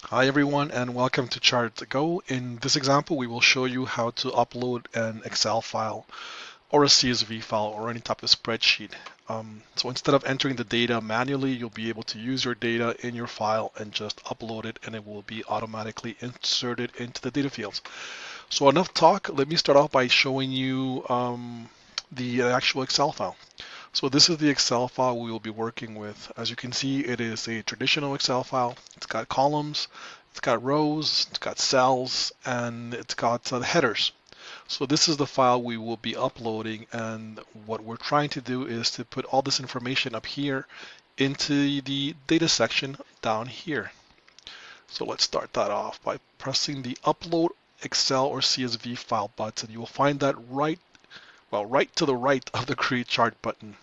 Hi everyone and welcome to ChartGo. In this example, we will show you how to upload an Excel file or a CSV file or any type of spreadsheet. So instead of entering the data manually, you'll be able to use your data in your file and just upload it and it will be automatically inserted into the data fields. So enough talk, let me start off by showing you the actual Excel file. So this is the Excel file we will be working with. As you can see, it is a traditional Excel file. It's got columns, it's got rows, it's got cells, and it's got headers. So this is the file we will be uploading, and what we're trying to do is to put all this information up here into the data section down here. So let's start that off by pressing the Upload Excel or CSV file button. You will find that right to the right of the Create Chart button.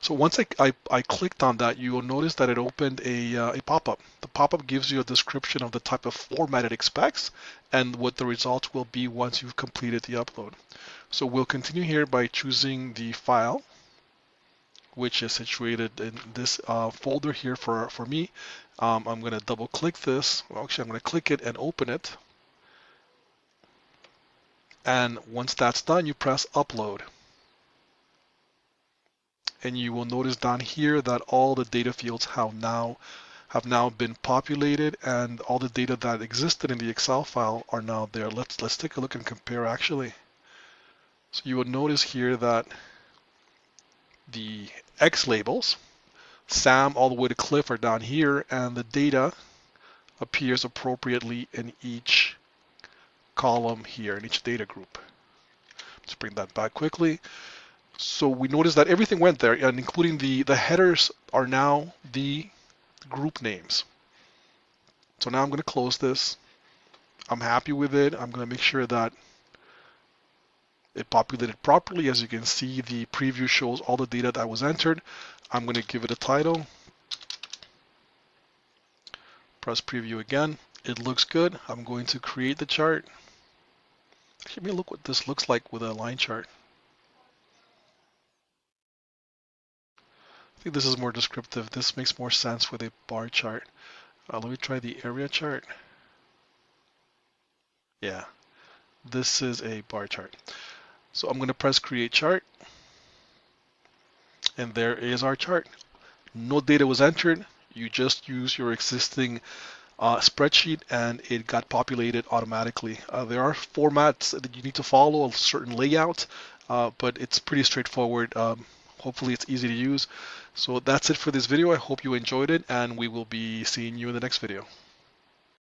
So once I clicked on that, you will notice that it opened a pop-up. The pop-up gives you a description of the type of format it expects and what the results will be once you've completed the upload. So we'll continue here by choosing the file, which is situated in this folder here for me. I'm going to double click this. Well, actually, I'm going to click it and open it. And once that's done, you press upload. And you will notice down here that all the data fields have now been populated and all the data that existed in the Excel file are now there. Let's take a look and compare actually. So you will notice here that the X labels, Sam all the way to Cliff are down here and the data appears appropriately in each column here, in each data group. Let's bring that back quickly. So we notice that everything went there, and including the headers are now the group names. So now I'm going to close this. I'm happy with it. I'm going to make sure that it populated properly. As you can see, the preview shows all the data that was entered. I'm going to give it a title. Press preview again. It looks good. I'm going to create the chart. Let me look what this looks like with a line chart. I think this is more descriptive. This makes more sense with a bar chart. Let me try the area chart. Yeah, this is a bar chart. So I'm going to press create chart. And there is our chart. No data was entered. You just use your existing spreadsheet and it got populated automatically. There are formats that you need to follow, a certain layout, but it's pretty straightforward. Hopefully it's easy to use. So that's it for this video. I hope you enjoyed it and we will be seeing you in the next video.